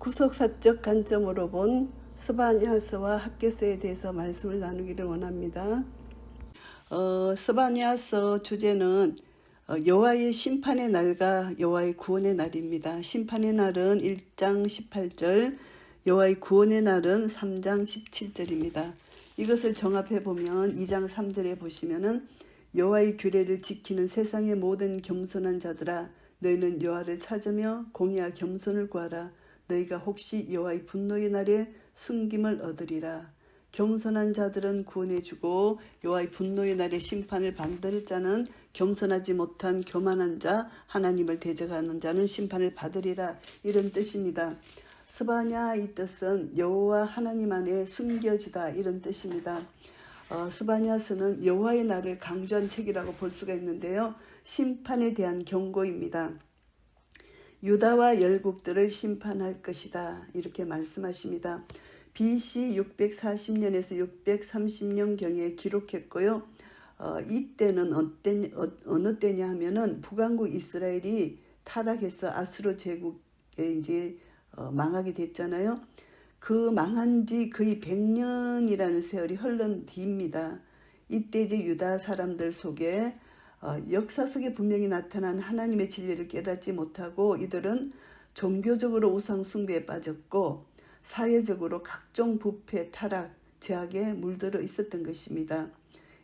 구속사적 관점으로 본 스바냐서와 학개서에 대해서 말씀을 나누기를 원합니다. 스바냐서 주제는 여호와의 심판의 날과 여호와의 구원의 날입니다. 심판의 날은 1장 18절, 여호와의 구원의 날은 3장 17절입니다. 이것을 정합해 보면 2장 3절에 보시면은 여호와의 규례를 지키는 세상의 모든 겸손한 자들아, 너희는 여호와를 찾으며 공의와 겸손을 구하라. 너희가 혹시 여호와의 분노의 날에 숨김을 얻으리라. 겸손한 자들은 구원해주고 여호와의 분노의 날에 심판을 받을 자는 겸손하지 못한 교만한 자, 하나님을 대적하는 자는 심판을 받으리라, 이런 뜻입니다. 스바냐 이 뜻은 여호와 하나님 안에 숨겨지다, 이런 뜻입니다. 스바냐서는 여호와의 날을 강조한 책이라고 볼 수가 있는데요. 심판에 대한 경고입니다. 유다와 열국들을 심판할 것이다, 이렇게 말씀하십니다. BC 640년에서 630년경에 기록했고요. 이때는 어느 때냐 하면은 북왕국 이스라엘이 타락해서 아수르 제국에 이제 망하게 됐잖아요. 그 망한 지 거의 100년이라는 세월이 흘른 뒤입니다. 이때 이제 유다 사람들 속에 역사 속에 분명히 나타난 하나님의 진리를 깨닫지 못하고 이들은 종교적으로 우상 숭배에 빠졌고 사회적으로 각종 부패, 타락, 죄악에 물들어 있었던 것입니다.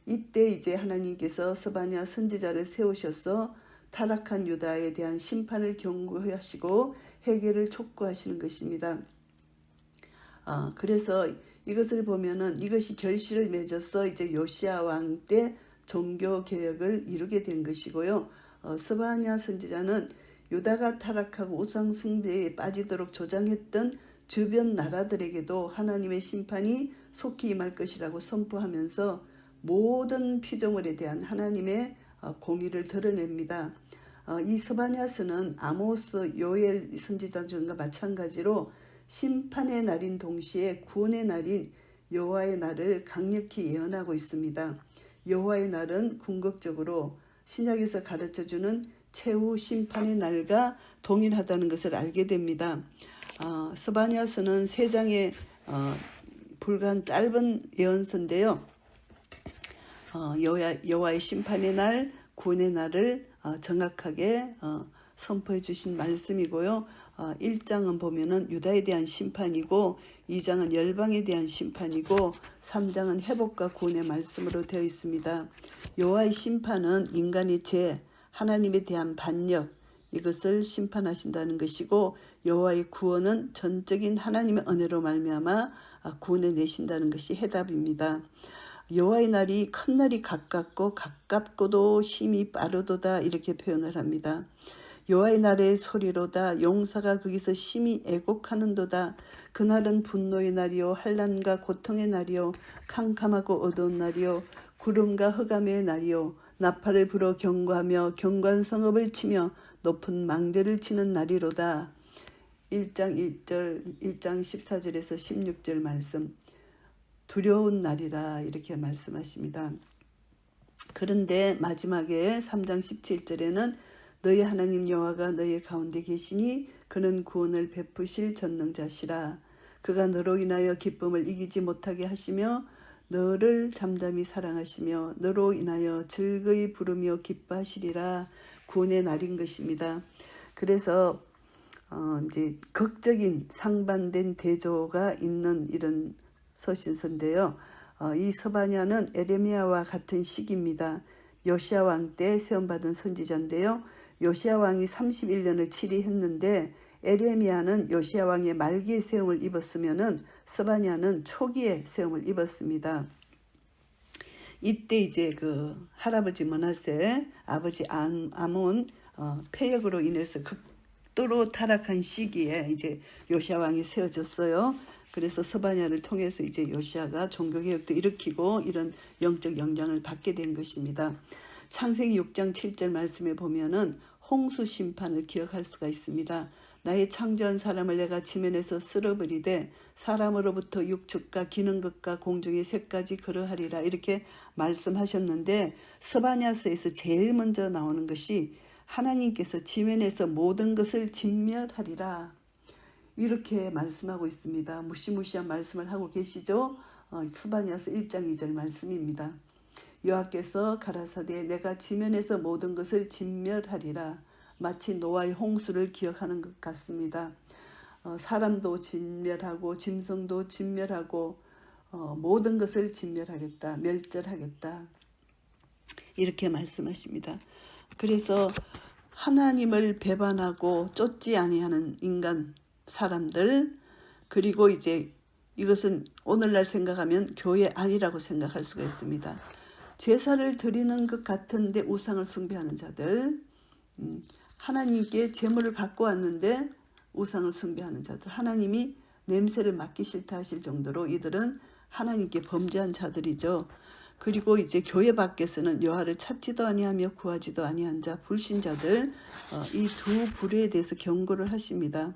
이때 이제 하나님께서 스바냐 선지자를 세우셔서 타락한 유다에 대한 심판을 경고하시고 해결을 촉구하시는 것입니다. 그래서 이것을 보면은 이것이 결실을 맺어서 이제 요시야 왕 때 종교 개혁을 이루게 된 것이고요. 스바냐 선지자는 유다가 타락하고 우상 숭배에 빠지도록 조장했던 주변 나라들에게도 하나님의 심판이 속히 임할 것이라고 선포하면서 모든 피조물에 대한 하나님의 공의를 드러냅니다. 이 스바냐서는 아모스, 요엘 선지자들과 마찬가지로 심판의 날인 동시에 구원의 날인 여호와의 날을 강력히 예언하고 있습니다. 여호와의 날은 궁극적으로 신약에서 가르쳐주는 최후 심판의 날과 동일하다는 것을 알게 됩니다. 스바냐서는 3장에 불과한 짧은 예언서인데요. 여호와의 심판의 날, 구원의 날을 정확하게 선포해 주신 말씀이고요. 1장은 보면은 유다에 대한 심판이고 2장은 열방에 대한 심판이고 3장은 회복과 구원의 말씀으로 되어 있습니다. 여호와의 심판은 인간의 죄, 하나님에 대한 반역, 이것을 심판하신다는 것이고 여호와의 구원은 전적인 하나님의 은혜로 말미암아 구원해 내신다는 것이 해답입니다. 여호와의 날이 큰 날이 가깝고 가깝고도 힘이 빠르도다, 이렇게 표현을 합니다. 여호와의 날의 소리로다, 용사가 거기서 심히 애곡하는도다. 그날은 분노의 날이요 환난과 고통의 날이요 캄캄하고 어두운 날이요 구름과 흑암의 날이요 나팔을 불어 경고하며 경관성읍을 치며 높은 망대를 치는 날이로다. 1장 1절, 1장 14절에서 16절 말씀. 두려운 날이라, 이렇게 말씀하십니다. 그런데 마지막에 3장 17절에는 너희 하나님 여호와가 너희 가운데 계시니 그는 구원을 베푸실 전능자시라. 그가 너로 인하여 기쁨을 이기지 못하게 하시며 너를 잠잠히 사랑하시며 너로 인하여 즐거이 부르며 기뻐하시리라. 구원의 날인 것입니다. 그래서 이제 극적인 상반된 대조가 있는 이런 서신서인데요. 이 스바냐는 에레미야와 같은 시기입니다. 요시야 왕 때 세움받은 선지자인데요. 요시야 왕이 31년을 치리했는데 에레미야는 요시야 왕의 말기에 세움을 입었으면은 스바냐는 초기에 세움을 입었습니다. 이때 이제 그 할아버지 므낫세, 아버지 아몬 패역으로 인해서 극도로 타락한 시기에 이제 요시야 왕이 세워졌어요. 그래서 스바냐를 통해서 이제 요시야가 종교개혁도 일으키고 이런 영적 영향을 받게 된 것입니다. 창세기 6장 7절 말씀에 보면은 홍수 심판을 기억할 수가 있습니다. 나의 창조한 사람을 내가 지면에서 쓸어버리되 사람으로부터 육축과 기는 것과 공중의 새까지 그러하리라, 이렇게 말씀하셨는데 스바냐서에서 제일 먼저 나오는 것이 하나님께서 지면에서 모든 것을 진멸하리라. 이렇게 말씀하고 있습니다. 무시무시한 말씀을 하고 계시죠. 스바냐서 1장 2절 말씀입니다. 여호와께서 가라사대 내가 지면에서 모든 것을 진멸하리라. 마치 노아의 홍수를 기억하는 것 같습니다. 사람도 진멸하고 짐승도 진멸하고 모든 것을 진멸하겠다. 멸절하겠다. 이렇게 말씀하십니다. 그래서 하나님을 배반하고 쫓지 아니하는 인간, 사람들, 그리고 이제 이것은 오늘날 생각하면 교회 아니라고 생각할 수가 있습니다. 제사를 드리는 것 같은데 우상을 숭배하는 자들, 하나님께 제물을 갖고 왔는데 우상을 숭배하는 자들, 하나님이 냄새를 맡기 싫다 하실 정도로 이들은 하나님께 범죄한 자들이죠. 그리고 이제 교회 밖에서는 여호와를 찾지도 아니하며 구하지도 아니한 자, 불신자들, 이 두 부류에 대해서 경고를 하십니다.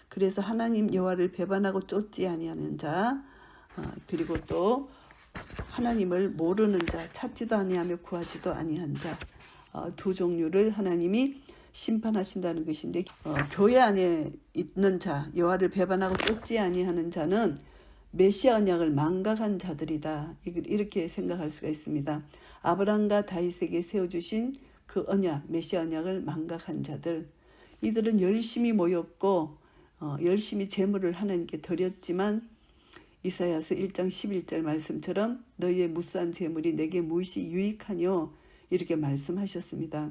그래서 하나님 여호와를 배반하고 쫓지 아니하는 자, 그리고 또 하나님을 모르는 자, 찾지도 아니하며 구하지도 아니한 자, 두 종류를 하나님이 심판하신다는 것인데, 교회 안에 있는 자, 여호와를 배반하고 쫓지 아니하는 자는 메시아 언약을 망각한 자들이다. 이렇게 생각할 수가 있습니다. 아브라함과 다윗에게 세워주신 그 언약, 메시아 언약을 망각한 자들, 이들은 열심히 모였고 열심히 제물을 하나님께 드렸지만 이사야서 1장 11절 말씀처럼 너희의 무수한 제물이 내게 무엇이 유익하뇨 이렇게 말씀하셨습니다.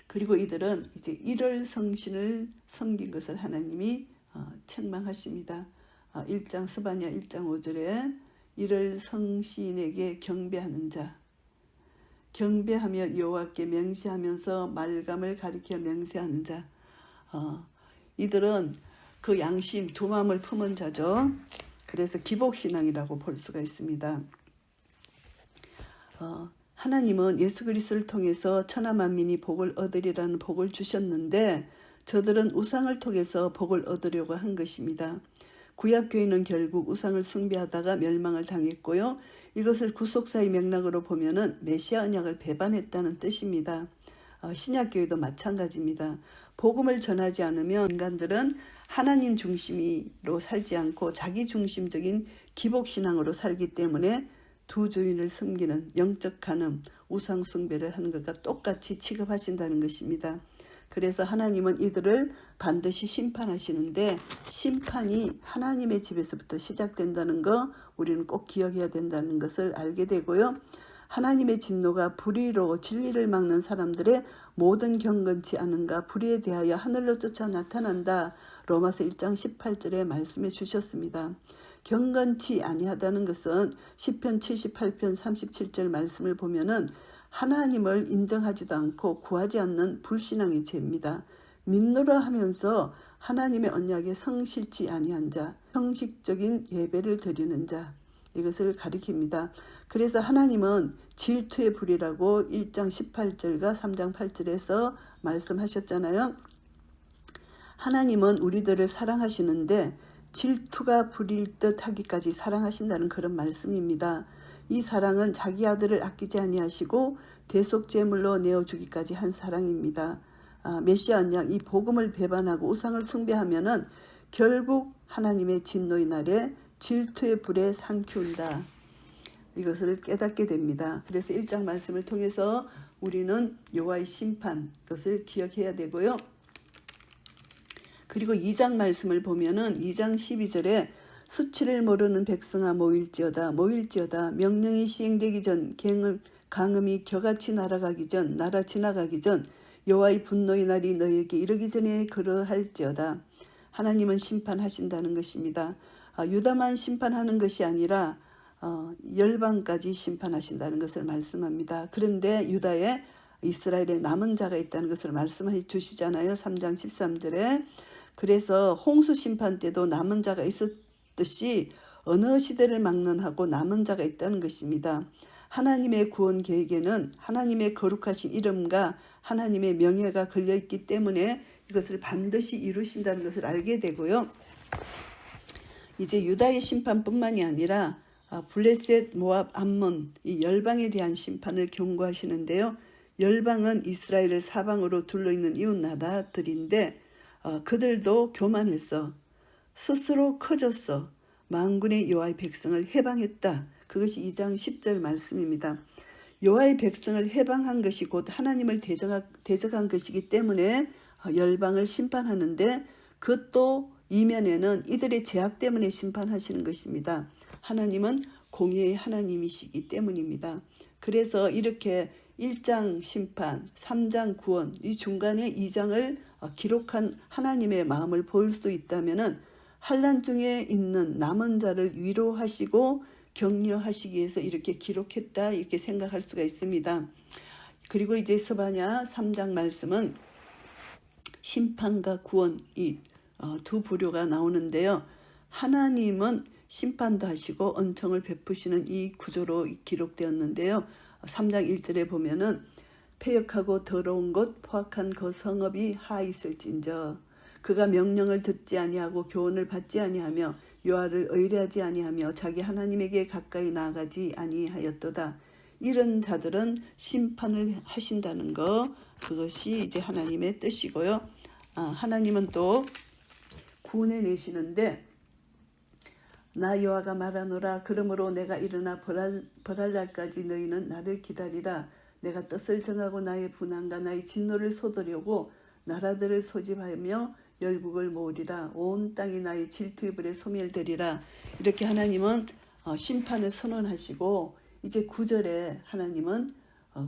그리고 이들은 이제 일월 성신을 섬긴 것을 하나님이 책망하십니다. 1장 스바냐 1장 5절에 일월 성신에게 경배하는 자, 경배하며 여호와께 맹세하면서 말감을 가리켜 맹세하는 자, 이들은 그 양심 두 마음을 품은 자죠. 그래서 기복신앙이라고 볼 수가 있습니다. 하나님은 예수 그리스도를 통해서 천하 만민이 복을 얻으리라는 복을 주셨는데 저들은 우상을 통해서 복을 얻으려고 한 것입니다. 구약교회는 결국 우상을 숭배하다가 멸망을 당했고요. 이것을 구속사의 맥락으로 보면은 메시아 언약을 배반했다는 뜻입니다. 신약교회도 마찬가지입니다. 복음을 전하지 않으면 인간들은 하나님 중심으로 살지 않고 자기 중심적인 기복신앙으로 살기 때문에 두 주인을 섬기는 영적 간음, 우상 숭배를 하는 것과 똑같이 취급하신다는 것입니다. 그래서 하나님은 이들을 반드시 심판하시는데 심판이 하나님의 집에서부터 시작된다는 거 우리는 꼭 기억해야 된다는 것을 알게 되고요. 하나님의 진노가 불의로 진리를 막는 사람들의 모든 경건치 않은가 불의에 대하여 하늘로 쫓아 나타난다. 로마서 1장 18절에 말씀해 주셨습니다. 경건치 아니하다는 것은 시편 78편 37절 말씀을 보면은 하나님을 인정하지도 않고 구하지 않는 불신앙의 죄입니다. 믿노라 하면서 하나님의 언약에 성실치 아니한 자, 형식적인 예배를 드리는 자, 이것을 가리킵니다. 그래서 하나님은 질투의 불이라고 1장 18절과 3장 8절에서 말씀하셨잖아요. 하나님은 우리들을 사랑하시는데 질투가 불일 듯 하기까지 사랑하신다는 그런 말씀입니다. 이 사랑은 자기 아들을 아끼지 아니하시고 대속제물로 내어주기까지 한 사랑입니다. 메시아 언약 이 복음을 배반하고 우상을 숭배하면은 결국 하나님의 진노의 날에 질투의 불에 삼키운다. 이것을 깨닫게 됩니다. 그래서 1장 말씀을 통해서 우리는 여호와의 심판 그것을 기억해야 되고요. 그리고 2장 말씀을 보면은 2장 12절에 수치를 모르는 백성아 모일지어다 명령이 시행되기 전 강음이 겨같이 날아가기 전 날아 지나가기 전 여호와의 분노의 날이 너에게 이르기 전에 그러할지어다. 하나님은 심판하신다는 것입니다. 유다만 심판하는 것이 아니라 열방까지 심판하신다는 것을 말씀합니다. 그런데 유다에 이스라엘에 남은 자가 있다는 것을 말씀해 주시잖아요. 3장 13절에. 그래서 홍수 심판 때도 남은 자가 있었듯이 어느 시대를 막론하고 남은 자가 있다는 것입니다. 하나님의 구원 계획에는 하나님의 거룩하신 이름과 하나님의 명예가 걸려있기 때문에 이것을 반드시 이루신다는 것을 알게 되고요. 이제 유다의 심판뿐만이 아니라 블레셋, 모압, 암몬 이 열방에 대한 심판을 경고하시는데요. 열방은 이스라엘을 사방으로 둘러있는 이웃 나라들인데 그들도 교만했어. 스스로 커졌어. 만군의 여호와의 백성을 해방했다. 그것이 2장 10절 말씀입니다. 여호와의 백성을 해방한 것이 곧 하나님을 대적한 것이기 때문에 열방을 심판하는데, 그것도 이면에는 이들의 죄악 때문에 심판하시는 것입니다. 하나님은 공의의 하나님이시기 때문입니다. 그래서 이렇게 1장 심판, 3장 구원, 이 중간에 2장을 기록한 하나님의 마음을 볼 수 있다면은 환난 중에 있는 남은 자를 위로하시고 격려하시기 위해서 이렇게 기록했다, 이렇게 생각할 수가 있습니다. 그리고 이제 스바냐 3장 말씀은 심판과 구원, 이 두 부류가 나오는데요. 하나님은 심판도 하시고 은총을 베푸시는 이 구조로 기록되었는데요. 3장 1절에 보면은 패역하고 더러운 곳 포악한 그 성읍이 하 있을진저 그가 명령을 듣지 아니하고 교훈을 받지 아니하며 여호와를 의뢰하지 아니하며 자기 하나님에게 가까이 나아가지 아니하였도다. 이런 자들은 심판을 하신다는 거, 그것이 이제 하나님의 뜻이고요. 하나님은 또 구원해 내시는데, 나 여호와가 말하노라. 그러므로 내가 일어나 벌할 날까지 너희는 나를 기다리라. 내가 뜻을 정하고 나의 분한과 나의 진노를 쏟으려고 나라들을 소집하며 열국을 모으리라. 온 땅이 나의 질투의 불에 소멸되리라. 이렇게 하나님은 심판을 선언하시고, 이제 9절에 하나님은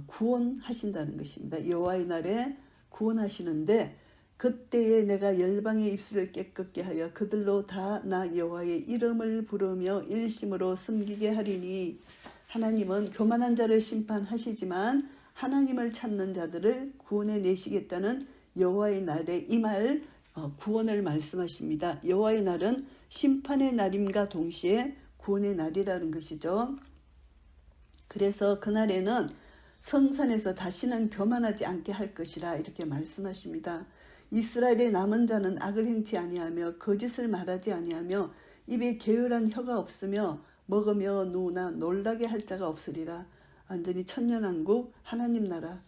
구원하신다는 것입니다. 여호와의 날에 구원하시는데, 그때에 내가 열방의 입술을 깨끗게 하여 그들로 다 나 여호와의 이름을 부르며 일심으로 섬기게 하리니. 하나님은 교만한 자를 심판하시지만 하나님을 찾는 자들을 구원해 내시겠다는 여호와의 날에 임할 구원을 말씀하십니다. 여호와의 날은 심판의 날임과 동시에 구원의 날이라는 것이죠. 그래서 그날에는 성산에서 다시는 교만하지 않게 할 것이라 이렇게 말씀하십니다. 이스라엘의 남은 자는 악을 행치 아니하며 거짓을 말하지 아니하며 입에 게으른 혀가 없으며 먹으며 누우나 놀라게 할 자가 없으리라. 완전히 천년왕국 하나님 나라,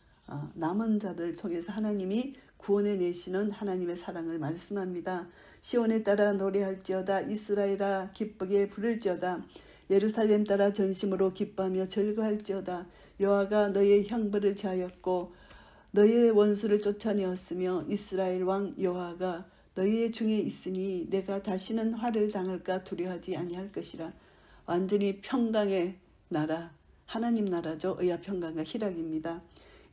남은 자들 통해서 하나님이 구원해 내시는 하나님의 사랑을 말씀합니다. 시온에 따라 노래할지어다. 이스라엘아 기쁘게 부를지어다. 예루살렘 따라 전심으로 기뻐하며 즐거할지어다. 여호와가 너의 형벌을 제하였고 너의 원수를 쫓아내었으며 이스라엘 왕 여호와가 너희 중에 있으니 내가 다시는 화를 당할까 두려워하지 아니할 것이라. 완전히 평강의 나라, 하나님 나라죠. 의와 평강과 희락입니다.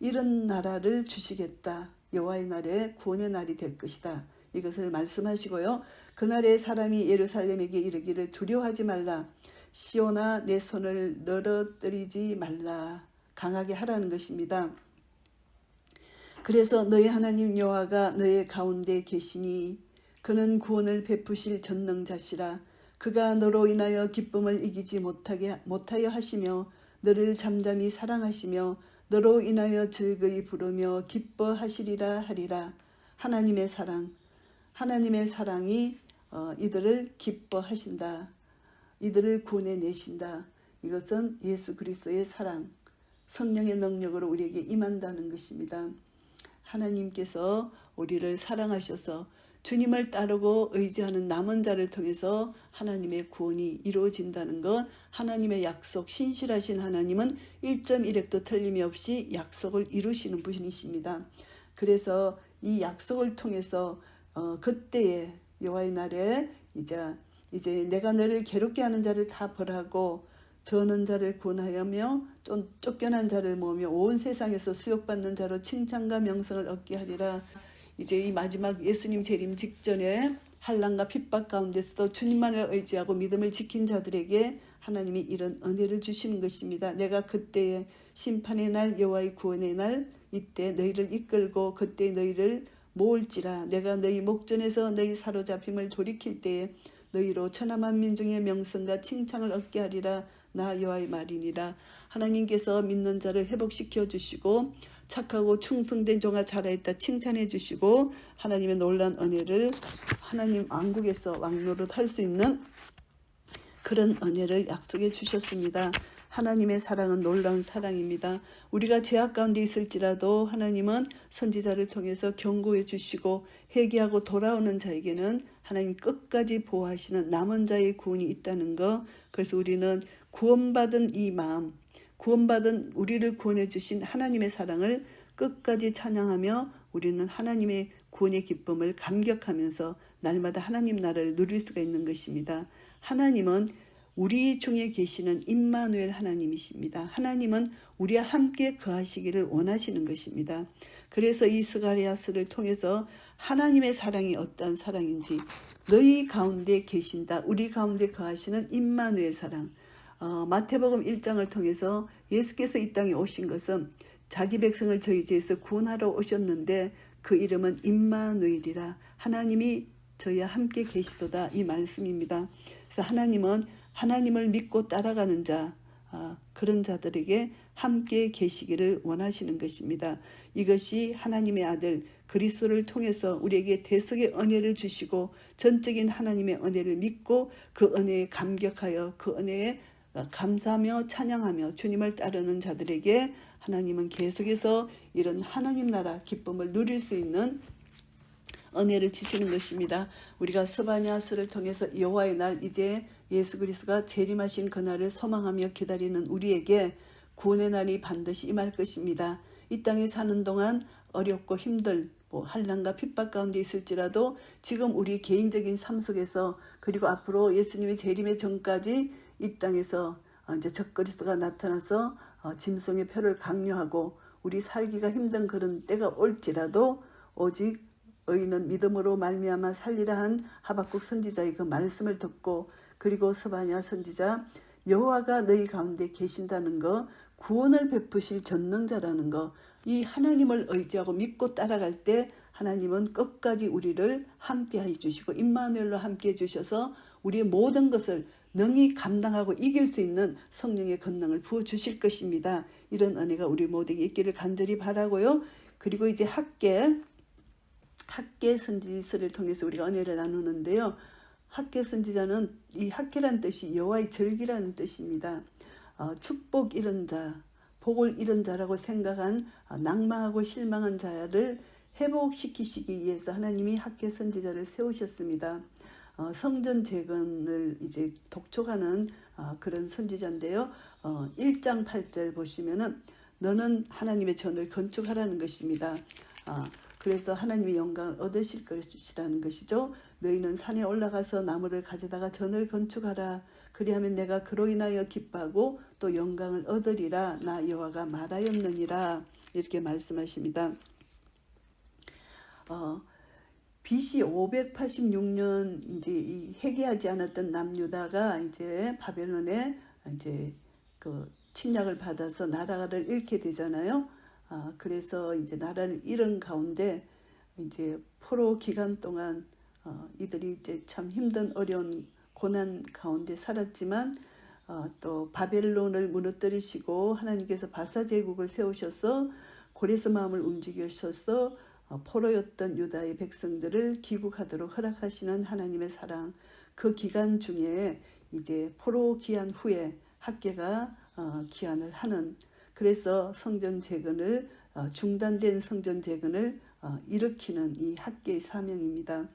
이런 나라를 주시겠다. 여호와의 날에 구원의 날이 될 것이다. 이것을 말씀하시고요. 그날에 사람이 예루살렘에게 이르기를 두려워하지 말라. 시온아 내 손을 늘어뜨리지 말라. 강하게 하라는 것입니다. 그래서 너희 하나님 여호와가 너희 가운데 계시니 그는 구원을 베푸실 전능자시라. 그가 너로 인하여 기쁨을 이기지 못하여 하시며 너를 잠잠히 사랑하시며 너로 인하여 즐거이 부르며 기뻐하시리라 하리라. 하나님의 사랑이 이들을 기뻐하신다. 이들을 구원해 내신다. 이것은 예수 그리스도의 사랑, 성령의 능력으로 우리에게 임한다는 것입니다. 하나님께서 우리를 사랑하셔서 주님을 따르고 의지하는 남은 자를 통해서 하나님의 구원이 이루어진다는 것, 하나님의 약속, 신실하신 하나님은 1.1획도 틀림이 없이 약속을 이루시는 분이십니다. 그래서 이 약속을 통해서 그때의 여호와의 날에 이제 내가 너를 괴롭게 하는 자를 다 벌하고 저는 자를 구원하여며 쫓겨난 자를 모으며 온 세상에서 수욕받는 자로 칭찬과 명성을 얻게 하리라. 이제 이 마지막 예수님 재림 직전에 환난과 핍박 가운데서도 주님만을 의지하고 믿음을 지킨 자들에게 하나님이 이런 은혜를 주시는 것입니다. 내가 그때의 심판의 날, 여호와의 구원의 날, 이때 너희를 이끌고 그때 너희를 모을지라. 내가 너희 목전에서 너희 사로잡힘을 돌이킬 때에 너희로 천하만민 중의 명성과 칭찬을 얻게 하리라. 나 여호와의 말이니라. 하나님께서 믿는 자를 회복시켜 주시고 착하고 충성된 종아 잘하였다 칭찬해 주시고 하나님의 놀라운 은혜를 하나님 왕국에서 왕노릇 할 수 있는 그런 은혜를 약속해 주셨습니다. 하나님의 사랑은 놀라운 사랑입니다. 우리가 죄악 가운데 있을지라도 하나님은 선지자를 통해서 경고해 주시고 회개하고 돌아오는 자에게는 하나님 끝까지 보호하시는 남은 자의 구원이 있다는 것. 그래서 우리는 구원받은 이 마음, 구원받은 우리를 구원해 주신 하나님의 사랑을 끝까지 찬양하며 우리는 하나님의 구원의 기쁨을 감격하면서 날마다 하나님 나라를 누릴 수가 있는 것입니다. 하나님은 우리 중에 계시는 임마누엘 하나님이십니다. 하나님은 우리와 함께 거하시기를 원하시는 것입니다. 그래서 이 스가랴서를 통해서 하나님의 사랑이 어떠한 사랑인지, 너희 가운데 계신다, 우리 가운데 거하시는 임마누엘 사랑. 마태복음 1장을 통해서 예수께서 이 땅에 오신 것은 자기 백성을 저희 죄에서 구원하러 오셨는데 그 이름은 임마누엘이라, 하나님이 저희와 함께 계시도다, 이 말씀입니다. 그래서 하나님은 하나님을 믿고 따라가는 자, 그런 자들에게 함께 계시기를 원하시는 것입니다. 이것이 하나님의 아들 그리스도를 통해서 우리에게 대속의 은혜를 주시고 전적인 하나님의 은혜를 믿고 그 은혜에 감격하여 그 은혜에 감사하며 찬양하며 주님을 따르는 자들에게 하나님은 계속해서 이런 하나님 나라 기쁨을 누릴 수 있는 은혜를 주시는 것입니다. 우리가 스바냐서를 통해서 여호와의 날, 이제 예수 그리스도가 재림하신 그날을 소망하며 기다리는 우리에게 구원의 날이 반드시 임할 것입니다. 이 땅에 사는 동안 어렵고 힘들 한란과 핍박 가운데 있을지라도 지금 우리 개인적인 삶 속에서, 그리고 앞으로 예수님의 재림의 전까지 이 땅에서 이제 적그리스도가 나타나서 짐승의 표를 강요하고 우리 살기가 힘든 그런 때가 올지라도 오직 의인은 믿음으로 말미암아 살리라 한 하박국 선지자의 그 말씀을 듣고, 그리고 스바냐 선지자 여호와가 너희 가운데 계신다는 거, 구원을 베푸실 전능자라는 거, 이 하나님을 의지하고 믿고 따라갈 때 하나님은 끝까지 우리를 함께해 주시고 임마누엘로 함께해 주셔서 우리의 모든 것을 능히 감당하고 이길 수 있는 성령의 권능을 부어주실 것입니다. 이런 은혜가 우리 모두에게 있기를 간절히 바라고요. 그리고 이제 학계 선지서를 통해서 우리가 은혜를 나누는데요. 학계 선지자는, 이 학계란 뜻이 여호와의 절기라는 뜻입니다. 축복 잃은 자, 복을 잃은 자라고 생각한 낭망하고 실망한 자를 회복시키시기 위해서 하나님이 학계 선지자를 세우셨습니다. 성전 재건을 이제 독촉하는 그런 선지자인데요. 1장 8절 보시면은 너는 하나님의 전을 건축하라는 것입니다. 그래서 하나님의 영광을 얻으실 것이라는 것이죠. 너희는 산에 올라가서 나무를 가져다가 전을 건축하라. 그리하면 내가 그로 인하여 기뻐하고 또 영광을 얻으리라. 나 여호와가 말하였느니라. 이렇게 말씀하십니다. BC 586년 이제 이 회개하지 않았던 남유다가 이제 바벨론에 이제 그 침략을 받아서 나라를 잃게 되잖아요. 그래서 이제 나라를 잃은 가운데 이제 포로 기간 동안 이들이 이제 참 힘든 어려운 고난 가운데 살았지만 또 바벨론을 무너뜨리시고 하나님께서 바사 제국을 세우셔서 고레스 마음을 움직이셔서 포로였던 유다의 백성들을 귀국하도록 허락하시는 하나님의 사랑, 그 기간 중에 이제 포로 기한 후에 학계가 기한을 하는, 그래서 성전 재건을 중단된 성전 재건을 일으키는 이 학계의 사명입니다.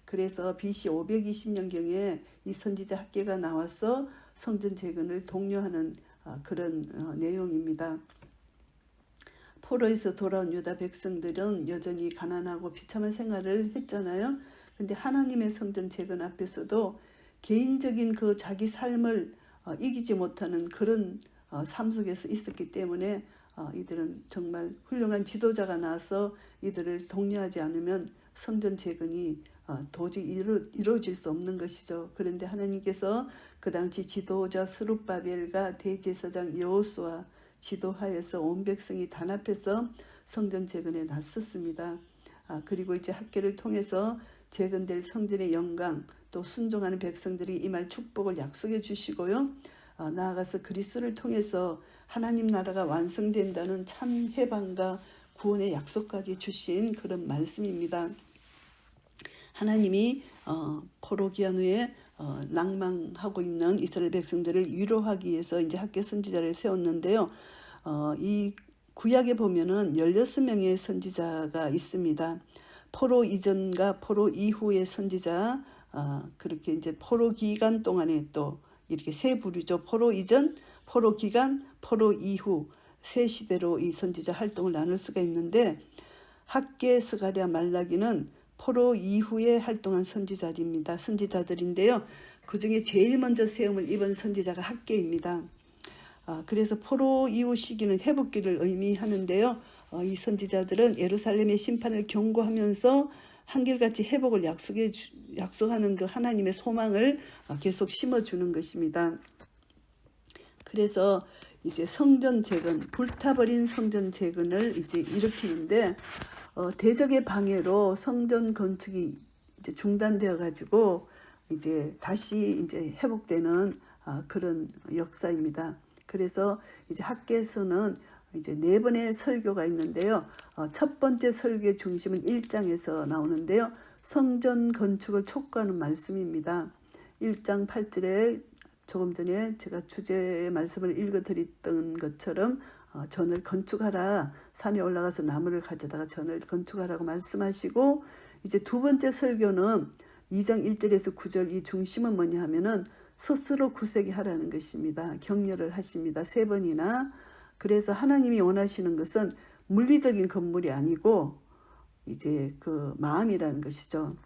그래서 BC 520년경에 이 선지자 학계가 나와서 성전 재건을 독려하는 그런 내용입니다. 포로에서 돌아온 유다 백성들은 여전히 가난하고 비참한 생활을 했잖아요. 근데 하나님의 성전 재건 앞에서도 개인적인 그 자기 삶을 이기지 못하는 그런 삶 속에서 있었기 때문에 이들은 정말 훌륭한 지도자가 나와서 이들을 독려하지 않으면 성전 재건이 도저히 이루어질 수 없는 것이죠. 그런데 하나님께서 그 당시 지도자 스룹바벨과 대제사장 여호수아 지도하에서 온 백성이 단합해서 성전 재건에 나섰습니다. 그리고 이제 학계를 통해서 재건될 성전의 영광, 또 순종하는 백성들이 임할 축복을 약속해 주시고요. 나아가서 그리스도를 통해서 하나님 나라가 완성된다는 참 해방과 구원의 약속까지 주신 그런 말씀입니다. 하나님이 포로 기한 후에 낭망하고 있는 이스라엘 백성들을 위로하기 위해서 이제 학계 선지자를 세웠는데요. 이 구약에 보면은 16명의 선지자가 있습니다. 포로 이전과 포로 이후의 선지자, 그렇게 이제 포로 기간 동안에 또 이렇게 세 부류죠. 포로 이전, 포로 기간, 포로 이후 세 시대로 이 선지자 활동을 나눌 수가 있는데, 학개, 스가랴, 말라기는 포로 이후에 활동한 선지자들인데요. 그 중에 제일 먼저 세움을 입은 선지자가 학개입니다. 그래서 포로 이후 시기는 회복기를 의미하는데요. 이 선지자들은 예루살렘의 심판을 경고하면서 한결같이 회복을 약속하는 그 하나님의 소망을 계속 심어주는 것입니다. 그래서 이제 성전 재건, 불타버린 성전 재건을 이제 일으키는데, 대적의 방해로 성전 건축이 이제 중단되어 가지고 이제 다시 이제 회복되는 그런 역사입니다. 그래서 이제 학개에서는 이제 4번의 설교가 있는데요. 첫 번째 설교의 중심은 1장에서 나오는데요. 성전 건축을 촉구하는 말씀입니다. 1장 8절에 조금 전에 제가 주제의 말씀을 읽어드렸던 것처럼 전을 건축하라, 산에 올라가서 나무를 가져다가 전을 건축하라고 말씀하시고, 이제 두 번째 설교는 2장 1절에서 9절 이 중심은 뭐냐 하면은 스스로 구세기 하라는 것입니다. 격려를 하십니다. 3번이나. 그래서 하나님이 원하시는 것은 물리적인 건물이 아니고 이제 그 마음이라는 것이죠.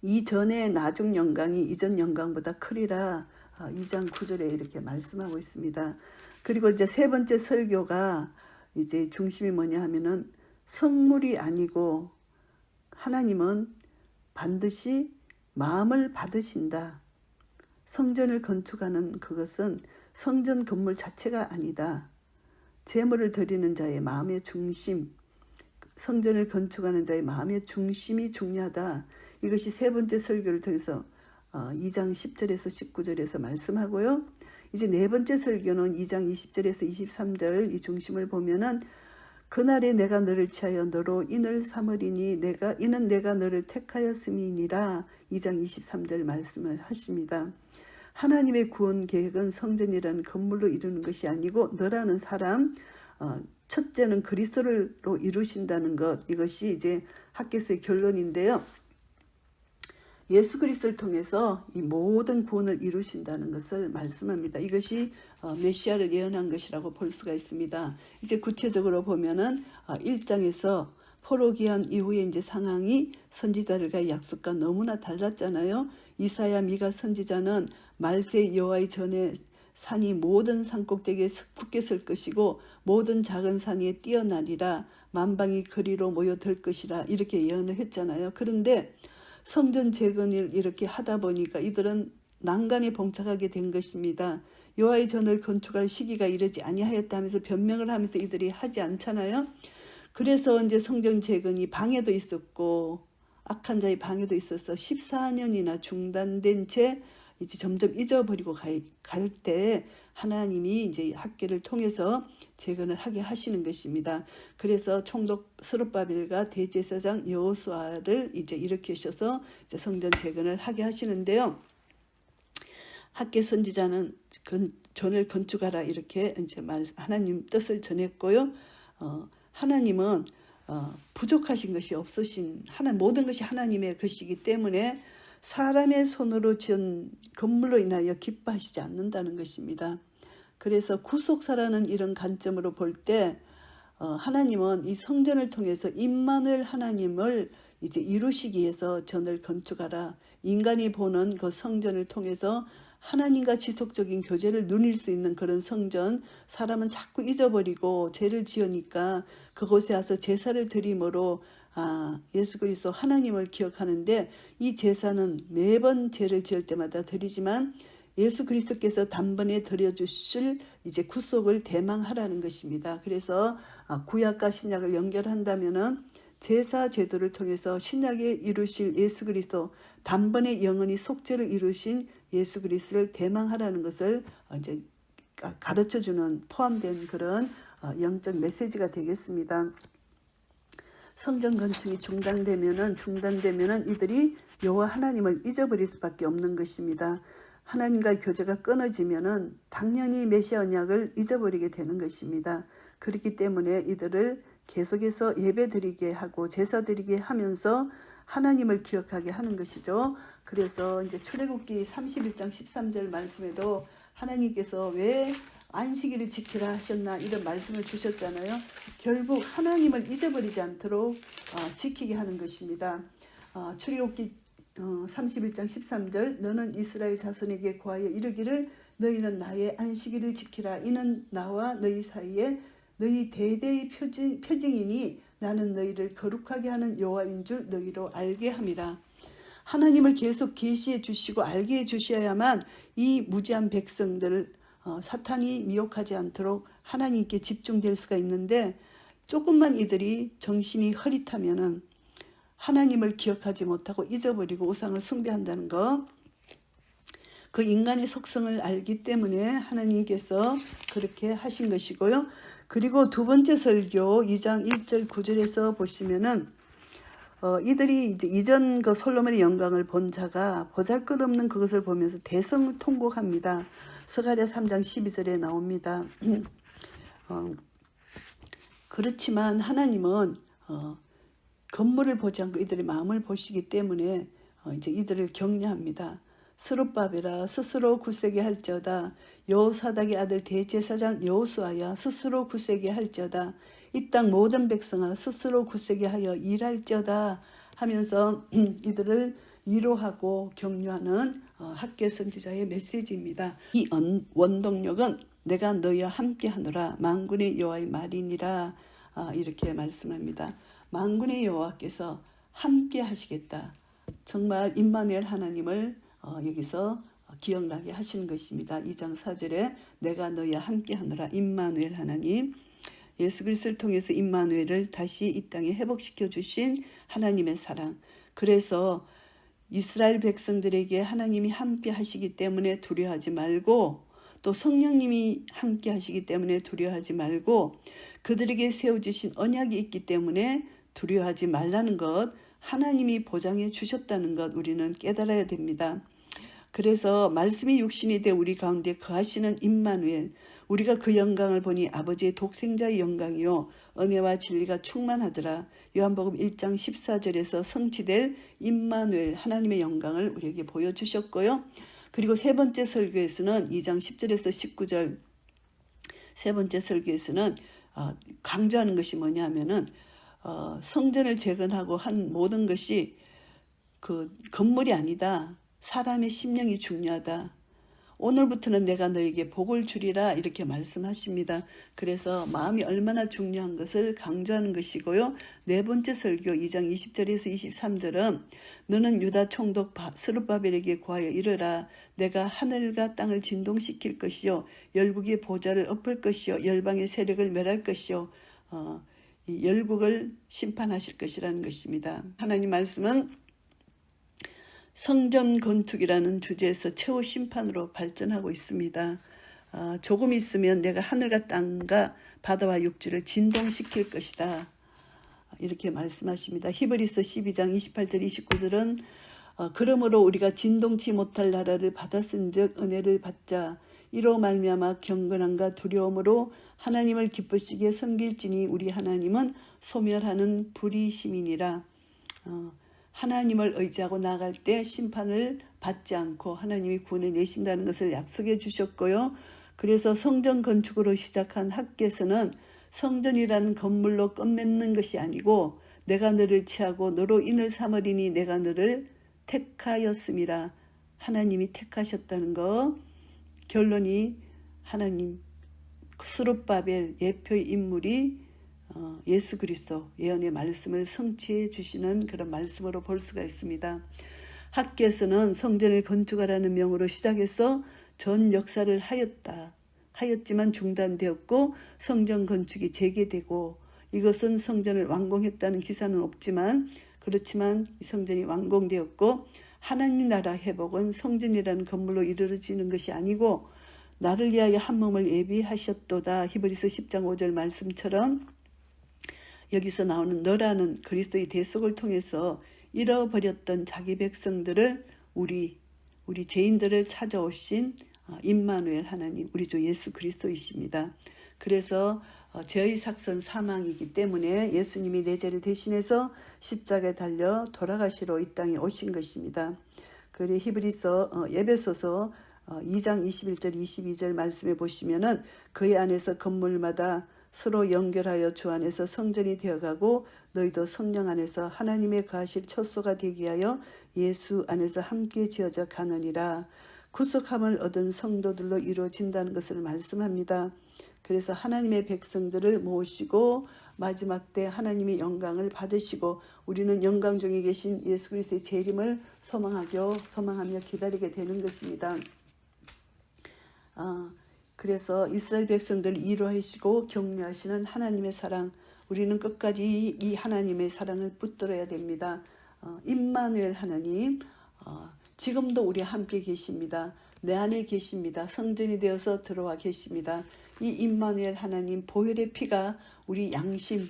이전의 나중 영광이 이전 영광보다 크리라, 2장 9절에 이렇게 말씀하고 있습니다. 그리고 이제 세 번째 설교가 이제 중심이 뭐냐 하면은 성물이 아니고 하나님은 반드시 마음을 받으신다. 성전을 건축하는 그것은 성전 건물 자체가 아니다. 제물을 드리는 자의 마음의 중심, 성전을 건축하는 자의 마음의 중심이 중요하다. 이것이 세 번째 설교를 통해서 2장 10절에서 19절에서 말씀하고요. 이제 네 번째 설교는 2장 20절에서 23절 이 중심을 보면은, 그날에 내가 너를 취하여 너로 인을 삼으리니 이는 내가 너를 택하였음이니라. 2장 23절 말씀을 하십니다. 하나님의 구원 계획은 성전이라는 건물로 이루는 것이 아니고 너라는 사람, 첫째는 그리스도로 이루신다는 것, 이것이 이제 학개서의 결론인데요. 예수 그리스도를 통해서 이 모든 구원을 이루신다는 것을 말씀합니다. 이것이 메시아를 예언한 것이라고 볼 수가 있습니다. 이제 구체적으로 보면은 1장에서 포로기한 이후에 이제 상황이 선지자들과의 약속과 너무나 달랐잖아요. 이사야, 미가 선지자는 말세 여호와의 전에 산이 모든 산꼭대기에 굳게 설 것이고 모든 작은 산이 뛰어나리라, 만방이 그리로 모여들 것이라, 이렇게 예언을 했잖아요. 그런데 성전 재건을 이렇게 하다 보니까 이들은 난간에 봉착하게 된 것입니다. 여호와의 전을 건축할 시기가 이르지 아니하였다 하면서 변명을 하면서 이들이 하지 않잖아요. 그래서 이제 성전 재건이 방해도 있었고 악한 자의 방해도 있어서 14년이나 중단된 채 이제 점점 잊어버리고 갈 때 하나님이 이제 학개를 통해서 재건을 하게 하시는 것입니다. 그래서 총독 스룹바벨과 대제사장 여호수아를 이제 일으키셔서 이제 성전 재건을 하게 하시는데요. 학개 선지자는 전을 건축하라 이렇게 이제 하나님 뜻을 전했고요. 하나님은 부족하신 것이 없으신 모든 것이 하나님의 것이기 때문에 사람의 손으로 지은 건물로 인하여 기뻐하시지 않는다는 것입니다. 그래서 구속사라는 이런 관점으로 볼 때 하나님은 이 성전을 통해서 임마누엘 하나님을 이제 이루시기 위해서 전을 건축하라. 인간이 보는 그 성전을 통해서 하나님과 지속적인 교제를 누릴 수 있는 그런 성전, 사람은 자꾸 잊어버리고 죄를 지으니까 그곳에 와서 제사를 드림으로 예수 그리스도 하나님을 기억하는데, 이 제사는 매번 죄를 지을 때마다 드리지만 예수 그리스도께서 단번에 드려주실 이제 구속을 대망하라는 것입니다. 그래서 구약과 신약을 연결한다면은 제사 제도를 통해서 신약에 이루실 예수 그리스도, 단번에 영원히 속죄를 이루신 예수 그리스도를 대망하라는 것을 이제 가르쳐주는, 포함된 그런 영적 메시지가 되겠습니다. 성전 건축이 중단되면은 이들이 여호와 하나님을 잊어버릴 수밖에 없는 것입니다. 하나님과의 교제가 끊어지면은 당연히 메시아 언약을 잊어버리게 되는 것입니다. 그렇기 때문에 이들을 계속해서 예배드리게 하고 제사드리게 하면서 하나님을 기억하게 하는 것이죠. 그래서 이제 출애굽기 31장 13절 말씀에도 하나님께서 왜 안식일을 지키라 하셨나 이런 말씀을 주셨잖아요. 결국 하나님을 잊어버리지 않도록 지키게 하는 것입니다. 출애굽기 31장 13절 너는 이스라엘 자손에게 고하여 이르기를 너희는 나의 안식일을 지키라. 이는 나와 너희 사이에 너희 대대의 표징이니 나는 너희를 거룩하게 하는 여호와인 줄 너희로 알게 함이라. 하나님을 계속 계시해 주시고 알게 해 주셔야만 이 무지한 백성들을 사탄이 미혹하지 않도록 하나님께 집중될 수가 있는데, 조금만 이들이 정신이 흐릿하면은 하나님을 기억하지 못하고 잊어버리고 우상을 숭배한다는 것, 그 인간의 속성을 알기 때문에 하나님께서 그렇게 하신 것이고요. 그리고 두 번째 설교 2장 1절 9절에서 보시면은 이들이 이제 이전 그 솔로몬의 영광을 본 자가 보잘것없는 그것을 보면서 대성을 통곡합니다. 스가랴 3장 12절에 나옵니다. 그렇지만 하나님은 건물을 보지 않고 이들의 마음을 보시기 때문에 이제 이들을 격려합니다. 스룹바벨아 스스로 굳세게 할지어다. 여호사닥의 아들 대제사장 여호수아야 스스로 굳세게 할지어다. 이 땅 모든 백성아 스스로 굳세게 하여 일할지어다 하면서 이들을 위로하고 격려하는 학개 선지자의 메시지입니다. 이 원동력은 내가 너희와 함께 하노라 만군의 여호와의 말이니라 이렇게 말씀합니다. 만군의 여호와께서 함께 하시겠다. 정말 임마누엘 하나님을 여기서 기억나게 하시는 것입니다. 2장 4절에 내가 너희와 함께 하노라. 임마누엘 하나님, 예수 그리스도를 통해서 임마누엘을 다시 이 땅에 회복시켜 주신 하나님의 사랑. 그래서 이스라엘 백성들에게 하나님이 함께 하시기 때문에 두려워하지 말고, 또 성령님이 함께 하시기 때문에 두려워하지 말고, 그들에게 세워주신 언약이 있기 때문에 두려워하지 말라는 것, 하나님이 보장해 주셨다는 것 우리는 깨달아야 됩니다. 그래서 말씀이 육신이 돼 우리 가운데 거하시는 임마누엘, 우리가 그 영광을 보니 아버지의 독생자의 영광이요 은혜와 진리가 충만하더라. 요한복음 1장 14절에서 성취될 임마누엘 하나님의 영광을 우리에게 보여주셨고요. 그리고 세 번째 설교에서는 2장 10절에서 19절 세 번째 설교에서는 강조하는 것이 뭐냐면은 성전을 재건하고 한 모든 것이 그 건물이 아니다. 사람의 심령이 중요하다. 오늘부터는 내가 너에게 복을 주리라 이렇게 말씀하십니다. 그래서 마음이 얼마나 중요한 것을 강조하는 것이고요. 네 번째 설교 2장 20절에서 23절은 너는 유다 총독 스룹바벨에게 고하여 이르라. 내가 하늘과 땅을 진동시킬 것이요 열국의 보좌를 엎을 것이요 열방의 세력을 멸할 것이요 이 열국을 심판하실 것이라는 것입니다. 하나님 말씀은 성전 건축이라는 주제에서 최후 심판으로 발전하고 있습니다. 조금 있으면 내가 하늘과 땅과 바다와 육지를 진동시킬 것이다. 이렇게 말씀하십니다. 히브리서 12장 28절 29절은 그러므로 우리가 진동치 못할 나라를 받았은즉 은혜를 받자. 이로 말미암아 경건함과 두려움으로 하나님을 기쁘시게 섬길지니 우리 하나님은 소멸하는 불의 시민이라. 하나님을 의지하고 나아갈 때 심판을 받지 않고 하나님이 구원해 내신다는 것을 약속해 주셨고요. 그래서 성전 건축으로 시작한 학개서는 성전이라는 건물로 끝맺는 것이 아니고 내가 너를 취하고 너로 인을 삼으리니 내가 너를 택하였음이라. 하나님이 택하셨다는 거. 결론이 하나님 스룹바벨 예표의 인물이 예수 그리스도 예언의 말씀을 성취해 주시는 그런 말씀으로 볼 수가 있습니다. 학개서는 성전을 건축하라는 명으로 시작해서 전 역사를 하였지만 중단되었고 성전 건축이 재개되고 이것은 성전을 완공했다는 기사는 없지만 그렇지만 이 성전이 완공되었고 하나님 나라 회복은 성전이라는 건물로 이루어지는 것이 아니고 나를 위하여 한 몸을 예비하셨도다. 히브리서 10장 5절 말씀처럼 여기서 나오는 너라는 그리스도의 대속을 통해서 잃어버렸던 자기 백성들을 우리 죄인들을 찾아오신 임마누엘 하나님 우리 주 예수 그리스도이십니다. 그래서 죄의 삭선 사망이기 때문에 예수님이 내 죄를 대신해서 십자가에 달려 돌아가시러 이 땅에 오신 것입니다. 그리고 히브리서 에베소서 2장 21절 22절 말씀해 보시면은 그의 안에서 건물마다 서로 연결하여 주 안에서 성전이 되어가고 너희도 성령 안에서 하나님의 거하실 첫소가 되게 하여 예수 안에서 함께 지어져 가느니라. 구속함을 얻은 성도들로 이루어진다는 것을 말씀합니다. 그래서 하나님의 백성들을 모으시고 마지막 때 하나님의 영광을 받으시고 우리는 영광 중에 계신 예수 그리스도의 재림을 소망하며 기다리게 되는 것입니다. 그래서 이스라엘 백성들을 이루하시고 격려하시는 하나님의 사랑, 우리는 끝까지 이 하나님의 사랑을 붙들어야 됩니다. 임마누엘 하나님, 지금도 우리 함께 계십니다. 내 안에 계십니다. 성전이 되어서 들어와 계십니다. 이 임마누엘 하나님 보혈의 피가 우리 양심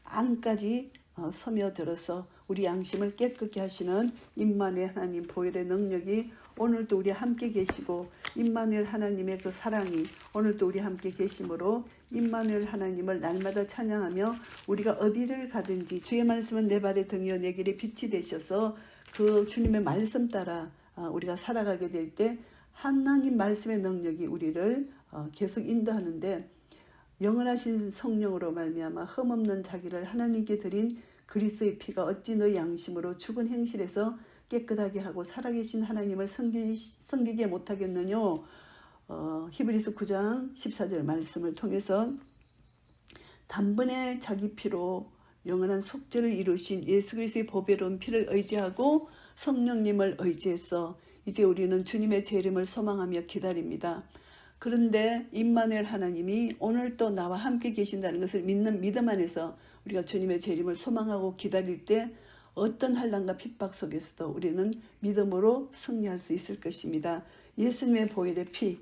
안까지 스며들어서 우리 양심을 깨끗게 하시는 임마누엘 하나님 보혈의 능력이 오늘도 우리 함께 계시고 임마누엘 하나님의 그 사랑이 오늘도 우리 함께 계심으로 임마누엘 하나님을 날마다 찬양하며 우리가 어디를 가든지 주의 말씀은 내 발의 등이요 내 길에 빛이 되셔서 그 주님의 말씀 따라 우리가 살아가게 될 때 하나님 말씀의 능력이 우리를 계속 인도하는데 영원하신 성령으로 말미암아 흠없는 자기를 하나님께 드린 그리스도의 피가 어찌 너희 양심으로 죽은 행실에서 깨끗하게 하고 살아계신 하나님을 섬기게 못하겠느냐. 히브리서 9장 14절 말씀을 통해서 단번에 자기 피로 영원한 속죄를 이루신 예수 그리스도의 보배로운 피를 의지하고 성령님을 의지해서 이제 우리는 주님의 재림을 소망하며 기다립니다. 그런데 임마누엘 하나님이 오늘 또 나와 함께 계신다는 것을 믿는 믿음 안에서 우리가 주님의 재림을 소망하고 기다릴 때 어떤 환난과 핍박 속에서도 우리는 믿음으로 승리할 수 있을 것입니다. 예수님의 보혈의 피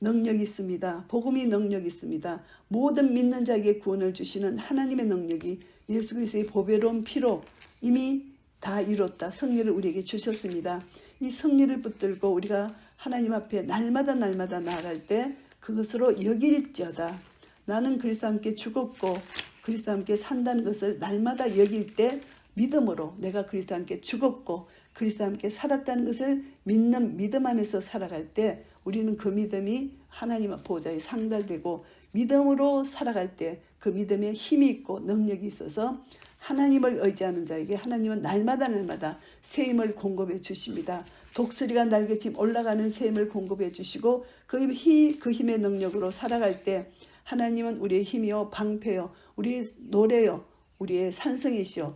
능력이 있습니다. 복음이 능력이 있습니다. 모든 믿는 자에게 구원을 주시는 하나님의 능력이 예수 그리스도의 보배로운 피로 이미 다 이뤘다. 승리를 우리에게 주셨습니다. 이 승리를 붙들고 우리가 하나님 앞에 날마다 나아갈 때 그것으로 여길지어다. 나는 그리스도와 함께 죽었고 그리스도와 함께 산다는 것을 날마다 여길 때 믿음으로 내가 그리스도와 함께 죽었고 그리스도와 함께 살았다는 것을 믿는 믿음 안에서 살아갈 때 우리는 그 믿음이 하나님 보좌에 상달되고 믿음으로 살아갈 때 그 믿음에 힘이 있고 능력이 있어서 하나님을 의지하는 자에게 하나님은 날마다 새 힘을 공급해 주십니다. 독수리가 날개쯤 올라가는 새 힘을 공급해 주시고 그 힘의 능력으로 살아갈 때 하나님은 우리의 힘이요 방패요 우리의 노래요 우리의 산성이시요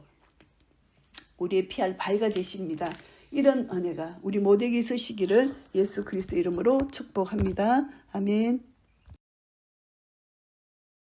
우리의 피할 바위가 되십니다. 이런 은혜가 우리 모두에게 있으시기를 예수 그리스도 이름으로 축복합니다. 아멘.